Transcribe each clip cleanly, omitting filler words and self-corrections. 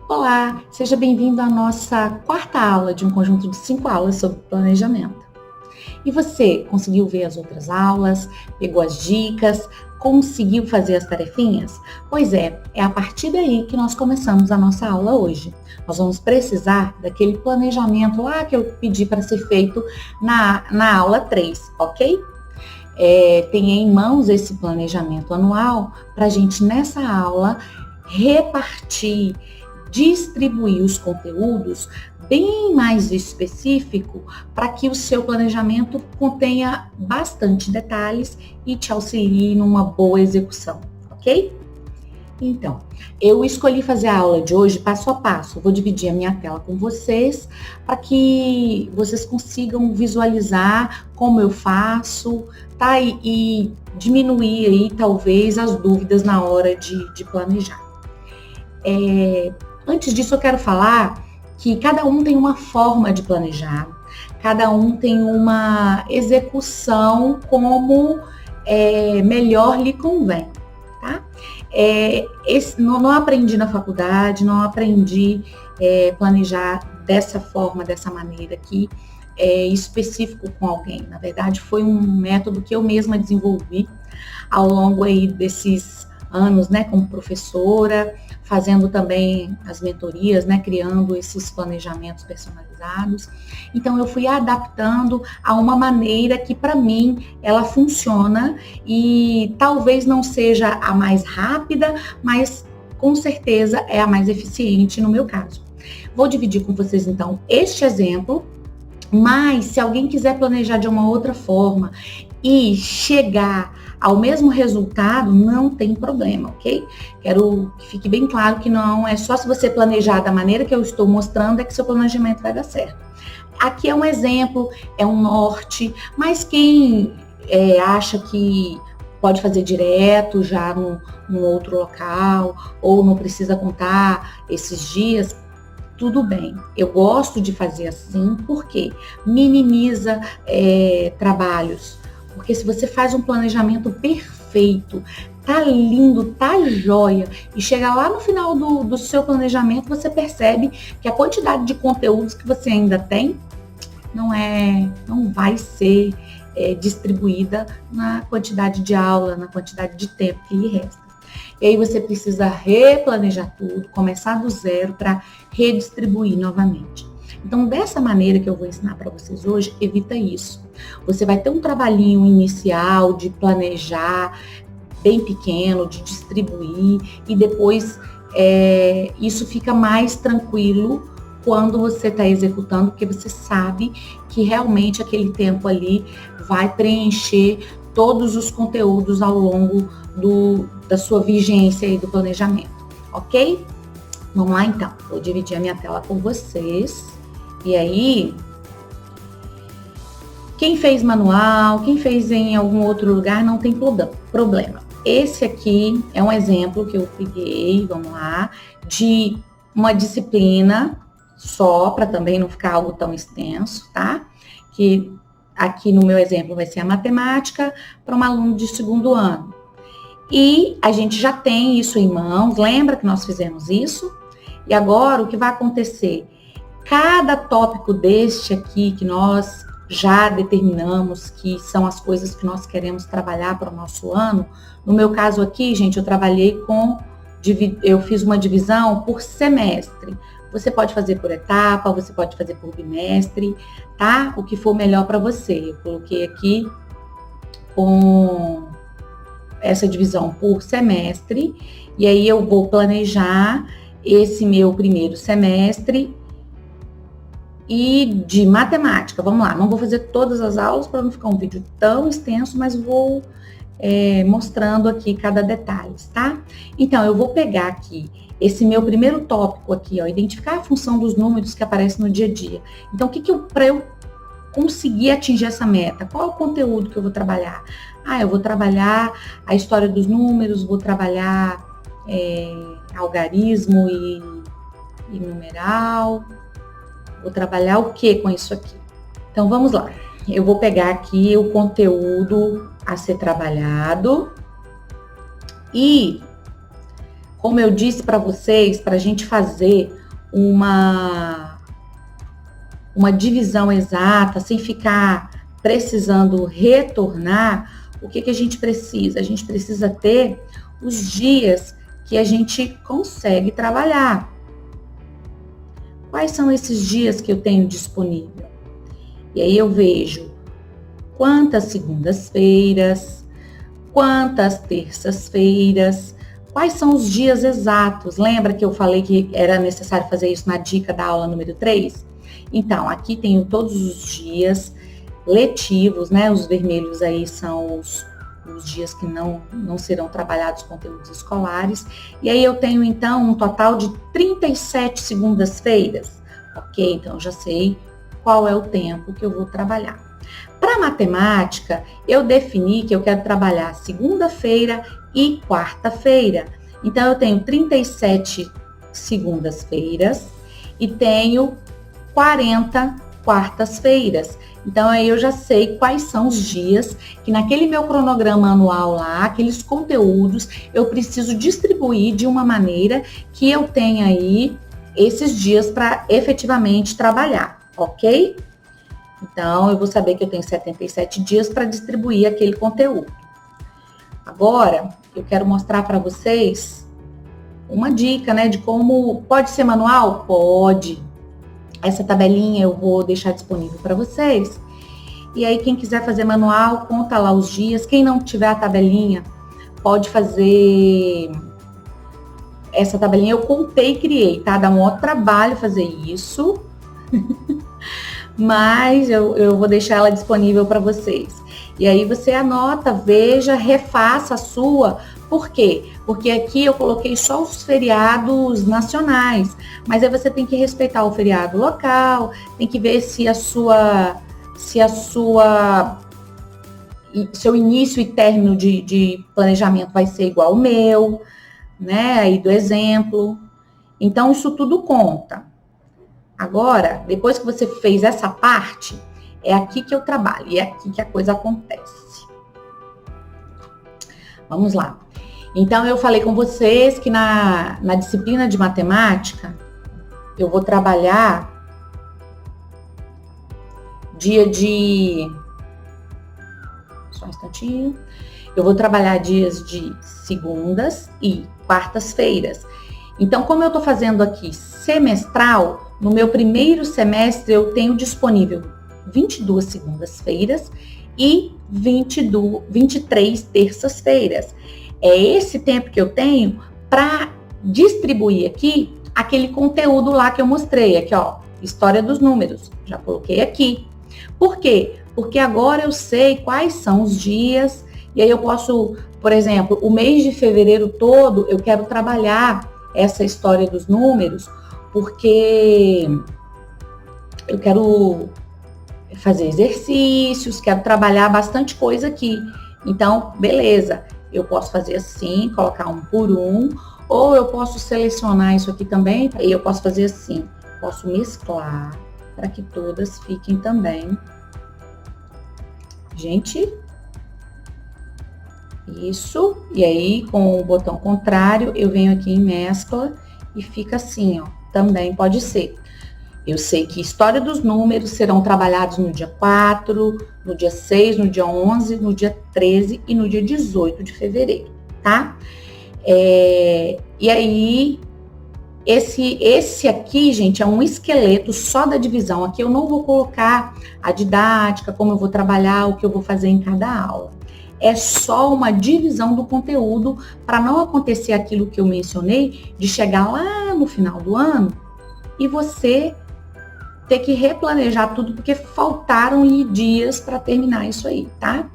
Olá, seja bem-vindo à nossa quarta aula de um conjunto de 5 aulas sobre planejamento. E você conseguiu ver as outras aulas, pegou as dicas, conseguiu fazer as tarefinhas? Pois é a partir daí que nós começamos a nossa aula hoje. Nós vamos precisar daquele planejamento lá que eu pedi para ser feito na aula 3, ok? Tenha em mãos esse planejamento anual para a gente, nessa aula, repartir, distribuir os conteúdos bem mais específico para que o seu planejamento contenha bastante detalhes e te auxilie numa boa execução, ok? Então, eu escolhi fazer a aula de hoje passo a passo. Vou dividir a minha tela com vocês para que vocês consigam visualizar como eu faço, tá? E diminuir aí, talvez, as dúvidas na hora de planejar. Antes disso, eu quero falar que cada um tem uma forma de planejar, cada um tem uma execução como melhor lhe convém, tá? Não aprendi na faculdade, não aprendi planejar dessa forma, dessa maneira aqui, específico com alguém. Na verdade, foi um método que eu mesma desenvolvi ao longo aí desses anos, né, como professora, fazendo também as mentorias, né, criando esses planejamentos personalizados. Então, eu fui adaptando a uma maneira que, para mim, ela funciona e talvez não seja a mais rápida, mas com certeza é a mais eficiente no meu caso. Vou dividir com vocês, então, este exemplo, mas se alguém quiser planejar de uma outra forma e chegar ao mesmo resultado, não tem problema, ok? Quero que fique bem claro que não é só se você planejar da maneira que eu estou mostrando é que seu planejamento vai dar certo. Aqui é um exemplo, é um norte, mas quem acha que pode fazer direto já num outro local ou não precisa contar esses dias, tudo bem. Eu gosto de fazer assim porque minimiza trabalhos. Porque se você faz um planejamento perfeito, tá lindo, tá jóia, e chega lá no final do seu planejamento, você percebe que a quantidade de conteúdos que você ainda tem não vai ser distribuída na quantidade de aula, na quantidade de tempo que lhe resta. E aí você precisa replanejar tudo, começar do zero para redistribuir novamente. Então, dessa maneira que eu vou ensinar para vocês hoje, evita isso. Você vai ter um trabalhinho inicial de planejar, bem pequeno, de distribuir, e depois isso fica mais tranquilo quando você está executando, porque você sabe que realmente aquele tempo ali vai preencher todos os conteúdos ao longo da sua vigência e do planejamento, ok? Vamos lá então, vou dividir a minha tela com vocês. E aí, quem fez manual, quem fez em algum outro lugar, não tem problema. Esse aqui é um exemplo que eu peguei, vamos lá, de uma disciplina só, para também não ficar algo tão extenso, tá? Que aqui no meu exemplo vai ser a matemática para um aluno de segundo ano. E a gente já tem isso em mãos, lembra que nós fizemos isso? E agora o que vai acontecer? Cada tópico deste aqui que nós já determinamos que são as coisas que nós queremos trabalhar para o nosso ano, no meu caso aqui, gente, eu fiz uma divisão por semestre. Você pode fazer por etapa, você pode fazer por bimestre, tá? O que for melhor para você. Eu coloquei aqui com essa divisão por semestre, e aí eu vou planejar esse meu primeiro semestre e de matemática. Vamos lá, não vou fazer todas as aulas para não ficar um vídeo tão extenso, mas vou mostrando aqui cada detalhe, tá? Então, eu vou pegar aqui esse meu primeiro tópico aqui, ó, identificar a função dos números que aparecem no dia a dia. Então, para eu conseguir atingir essa meta, qual é o conteúdo que eu vou trabalhar? Eu vou trabalhar a história dos números, vou trabalhar algarismo e numeral. Vou trabalhar o que com isso aqui? Então, vamos lá. Eu vou pegar aqui o conteúdo a ser trabalhado e Como eu disse para vocês, para a gente fazer uma divisão exata, sem ficar precisando retornar, o que a gente precisa? A gente precisa ter os dias que a gente consegue trabalhar. Quais são esses dias que eu tenho disponível? E aí eu vejo quantas segundas-feiras, quantas terças-feiras, quais são os dias exatos. Lembra que eu falei que era necessário fazer isso na dica da aula número 3? Então, aqui tenho todos os dias letivos, né? Os vermelhos aí são os dias que não serão trabalhados conteúdos escolares. E aí eu tenho, então, um total de 37 segundas-feiras. Ok? Então, já sei qual é o tempo que eu vou trabalhar. Para matemática, eu defini que eu quero trabalhar segunda-feira e quarta-feira. Então, eu tenho 37 segundas-feiras e tenho 40 quartas-feiras. Então, aí eu já sei quais são os dias que naquele meu cronograma anual lá, aqueles conteúdos, eu preciso distribuir de uma maneira que eu tenha aí esses dias para efetivamente trabalhar, ok? Então, eu vou saber que eu tenho 77 dias para distribuir aquele conteúdo. Agora, eu quero mostrar para vocês uma dica, né, de como pode ser manual? Pode. Essa tabelinha eu vou deixar disponível para vocês. E aí, quem quiser fazer manual, conta lá os dias. Quem não tiver a tabelinha, pode fazer essa tabelinha. Eu contei e criei, tá? Dá um outro trabalho fazer isso. Mas eu vou deixar ela disponível para vocês. E aí você anota, veja, refaça a sua. Por quê? Porque aqui eu coloquei só os feriados nacionais, mas aí você tem que respeitar o feriado local, tem que ver se seu início e término de planejamento vai ser igual ao meu, né? Aí do exemplo. Então, isso tudo conta. Agora, depois que você fez essa parte, é aqui que eu trabalho, e é aqui que a coisa acontece. Vamos lá. Então, eu falei com vocês que na disciplina de matemática, eu vou trabalhar só um instantinho. Eu vou trabalhar dias de segundas e quartas-feiras. Então, como eu estou fazendo aqui semestral, no meu primeiro semestre eu tenho disponível 22 segundas-feiras e 23 terças-feiras. É esse tempo que eu tenho para distribuir aqui aquele conteúdo lá que eu mostrei. Aqui, ó, história dos números. Já coloquei aqui. Por quê? Porque agora eu sei quais são os dias e aí eu posso, por exemplo, o mês de fevereiro todo eu quero trabalhar essa história dos números porque eu quero fazer exercícios, quero trabalhar bastante coisa aqui. Então, beleza. Eu posso fazer assim, colocar um por um, ou eu posso selecionar isso aqui também, e eu posso fazer assim, posso mesclar para que todas fiquem também. Gente, isso, e aí com o botão contrário, eu venho aqui em mescla e fica assim, ó, também pode ser. Eu sei que história dos números serão trabalhados no dia 4, no dia 6, no dia 11, no dia 13 e no dia 18 de fevereiro, tá? E aí, esse aqui, gente, é um esqueleto só da divisão. Aqui eu não vou colocar a didática, como eu vou trabalhar, o que eu vou fazer em cada aula. É só uma divisão do conteúdo para não acontecer aquilo que eu mencionei, de chegar lá no final do ano e você ter que replanejar tudo, porque faltaram-lhe dias para terminar isso aí, tá?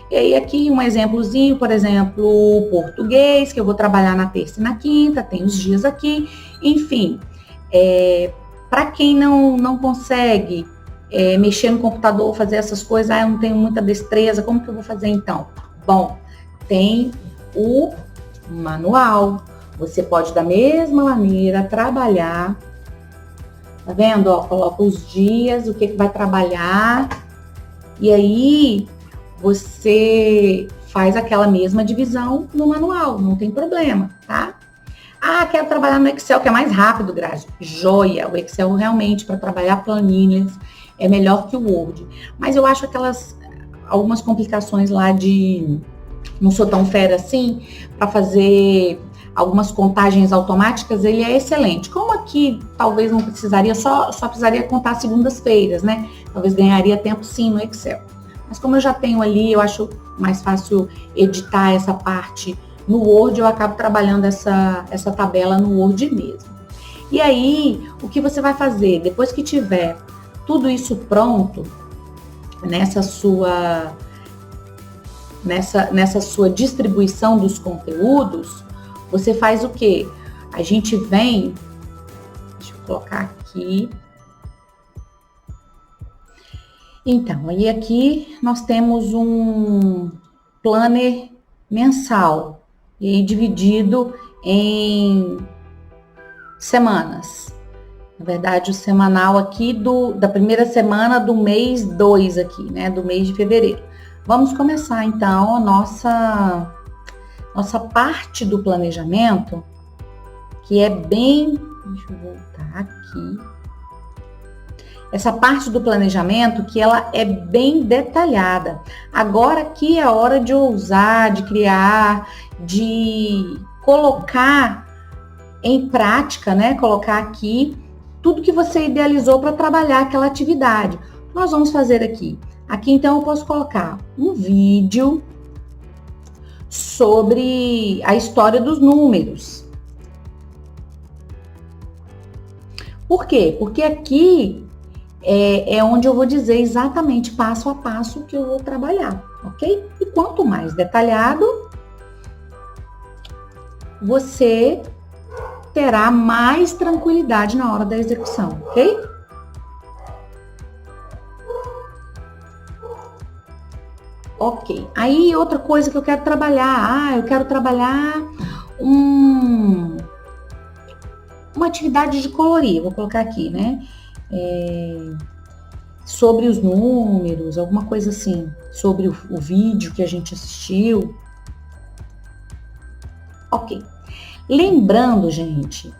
E aí aqui um exemplozinho, por exemplo, português, que eu vou trabalhar na terça e na quinta, tem os dias aqui, enfim. Para quem não consegue mexer no computador, fazer essas coisas, eu não tenho muita destreza, como que eu vou fazer então? Bom, tem o manual, você pode da mesma maneira trabalhar. Tá vendo? Ó, coloca os dias, o que vai trabalhar. E aí, você faz aquela mesma divisão no manual, não tem problema, tá? Ah, quero trabalhar no Excel, que é mais rápido, Grazi. Joia! O Excel realmente, para trabalhar planilhas, é melhor que o Word. Mas eu acho algumas complicações lá de... Não sou tão fera assim, para fazer algumas contagens automáticas, ele é excelente. Como aqui, talvez não precisaria, só precisaria contar segundas-feiras, né? Talvez ganharia tempo sim no Excel. Mas como eu já tenho ali, eu acho mais fácil editar essa parte no Word, eu acabo trabalhando essa tabela no Word mesmo. E aí, o que você vai fazer? Depois que tiver tudo isso pronto, nessa sua distribuição dos conteúdos, você faz o quê? A gente vem, deixa eu colocar aqui. Então, aí aqui nós temos um planner mensal, e aí dividido em semanas. Na verdade, o semanal aqui da primeira semana do mês 2 aqui, né? Do mês de fevereiro. Vamos começar, então, a nossa parte do planejamento, que é bem... Deixa eu voltar aqui. Essa parte do planejamento que ela é bem detalhada. Agora aqui é a hora de ousar, de criar, de colocar em prática, né? Colocar aqui tudo que você idealizou para trabalhar aquela atividade. Nós vamos fazer aqui. Aqui, então, eu posso colocar um vídeo sobre a história dos números. Por quê? Porque aqui é onde eu vou dizer exatamente passo a passo que eu vou trabalhar, ok? E quanto mais detalhado, você terá mais tranquilidade na hora da execução, ok? Ok. Aí, outra coisa que eu quero trabalhar. Eu quero trabalhar uma atividade de colorir. Vou colocar aqui, né? Sobre os números, alguma coisa assim. Sobre o vídeo que a gente assistiu. Ok. Lembrando, gente,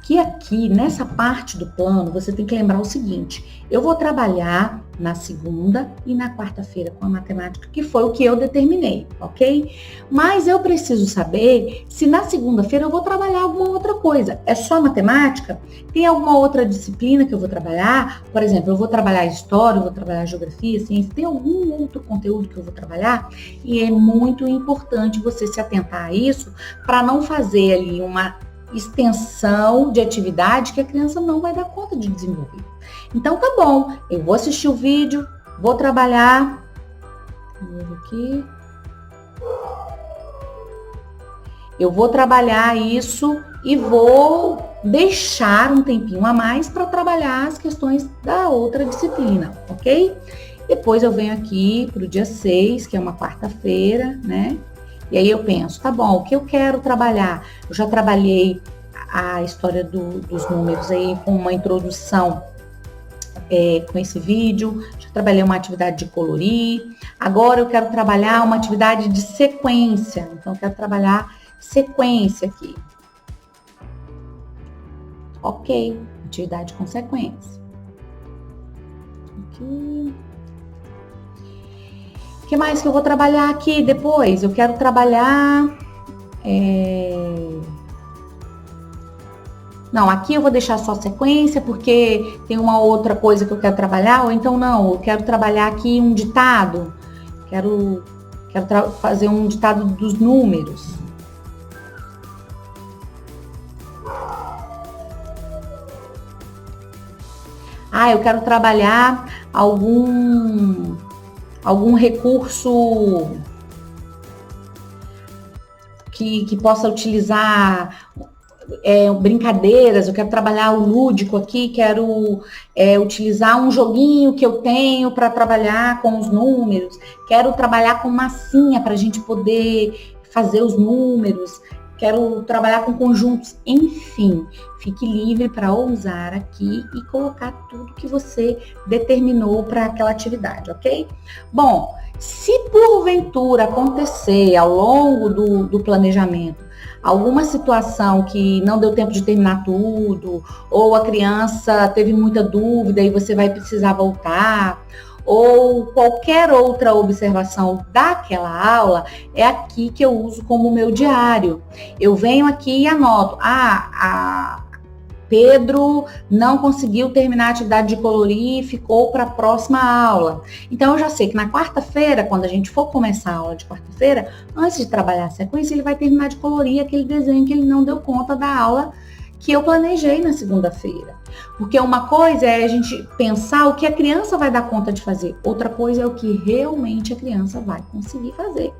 que aqui, nessa parte do plano, você tem que lembrar o seguinte: eu vou trabalhar na segunda e na quarta-feira com a matemática, que foi o que eu determinei, ok? Mas eu preciso saber se na segunda-feira eu vou trabalhar alguma outra coisa. É só matemática? Tem alguma outra disciplina que eu vou trabalhar? Por exemplo, eu vou trabalhar história, eu vou trabalhar geografia, ciência. Tem algum outro conteúdo que eu vou trabalhar? E é muito importante você se atentar a isso para não fazer ali uma extensão de atividade que a criança não vai dar conta de desenvolver. Então tá bom, eu vou assistir o vídeo, vou trabalhar. Aqui. Eu vou trabalhar isso e vou deixar um tempinho a mais para trabalhar as questões da outra disciplina, ok? Depois eu venho aqui para o dia 6, que é uma quarta-feira, né? E aí eu penso, tá bom, o que eu quero trabalhar? Eu já trabalhei a história dos números aí com uma introdução com esse vídeo, já trabalhei uma atividade de colorir, agora eu quero trabalhar uma atividade de sequência, então eu quero trabalhar sequência aqui. Ok, atividade com sequência. Aqui. O que mais que eu vou trabalhar aqui depois? Eu quero trabalhar... Não, aqui eu vou deixar só sequência, porque tem uma outra coisa que eu quero trabalhar, ou então não, eu quero trabalhar aqui um ditado. Quero fazer um ditado dos números. Eu quero trabalhar algum recurso que possa utilizar brincadeiras. Eu quero trabalhar o lúdico aqui, quero utilizar um joguinho que eu tenho para trabalhar com os números, quero trabalhar com massinha para a gente poder fazer os números, quero trabalhar com conjuntos, enfim, fique livre para ousar aqui e colocar tudo que você determinou para aquela atividade, ok? Bom, se porventura acontecer ao longo do planejamento alguma situação que não deu tempo de terminar tudo, ou a criança teve muita dúvida e você vai precisar voltar, ou qualquer outra observação daquela aula, é aqui que eu uso como meu diário. Eu venho aqui e anoto, Pedro não conseguiu terminar a atividade de colorir e ficou para a próxima aula. Então, eu já sei que na quarta-feira, quando a gente for começar a aula de quarta-feira, antes de trabalhar a sequência, ele vai terminar de colorir aquele desenho que ele não deu conta da aula que eu planejei na segunda-feira. Porque uma coisa é a gente pensar o que a criança vai dar conta de fazer, outra coisa é o que realmente a criança vai conseguir fazer.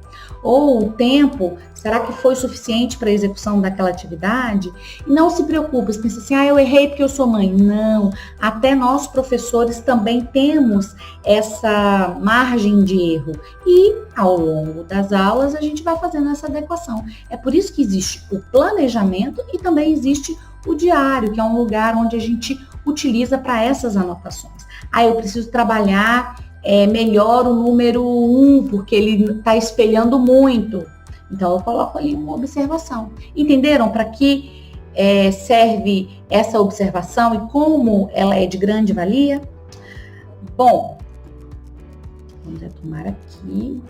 Ou o tempo, será que foi suficiente para a execução daquela atividade? E não se preocupe, você pensa assim, eu errei porque eu sou mãe. Não, até nós professores também temos essa margem de erro. E ao longo das aulas a gente vai fazendo essa adequação. É por isso que existe o planejamento e também existe o diário, que é um lugar onde a gente utiliza para essas anotações. Eu preciso trabalhar melhor o número 1, porque ele está espelhando muito. Então, eu coloco ali uma observação. Entenderam para que serve essa observação e como ela é de grande valia? Bom, vamos retomar aqui.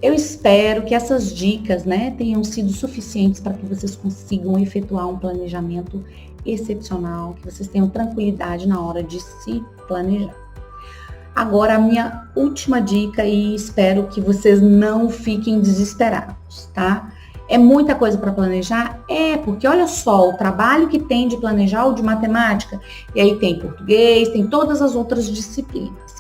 Eu espero que essas dicas, tenham sido suficientes para que vocês consigam efetuar um planejamento excepcional, que vocês tenham tranquilidade na hora de se planejar. Agora, a minha última dica, e espero que vocês não fiquem desesperados, tá? É muita coisa para planejar? Porque olha só, o trabalho que tem de planejar o de matemática, e aí tem português, tem todas as outras disciplinas.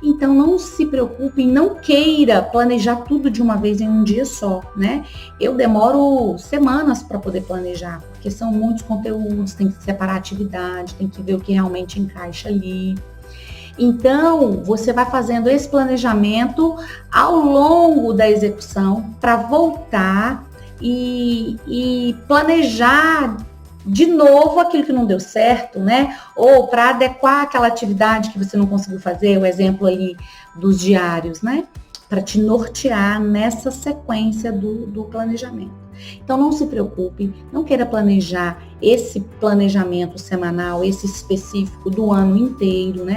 Então, não se preocupe, não queira planejar tudo de uma vez em um dia só, Eu demoro semanas para poder planejar, porque são muitos conteúdos, tem que separar a atividade, tem que ver o que realmente encaixa ali. Então, você vai fazendo esse planejamento ao longo da execução para voltar e planejar de novo aquilo que não deu certo, Ou para adequar aquela atividade que você não conseguiu fazer, o exemplo ali dos diários, Para te nortear nessa sequência do planejamento. Então, não se preocupe, não queira planejar esse planejamento semanal, esse específico do ano inteiro,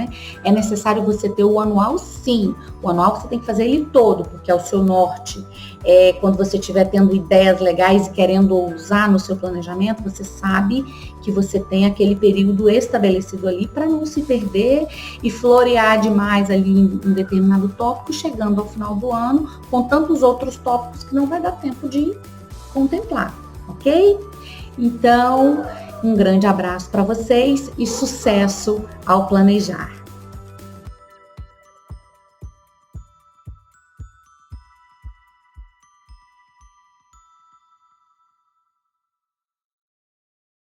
É necessário você ter o anual, sim. O anual você tem que fazer ele todo, porque é o seu norte. Quando você estiver tendo ideias legais e querendo usar no seu planejamento, você sabe que você tem aquele período estabelecido ali para não se perder e florear demais ali em um determinado tópico, chegando ao final do ano com tantos outros tópicos que não vai dar tempo de contemplar, ok? Então, um grande abraço para vocês e sucesso ao planejar.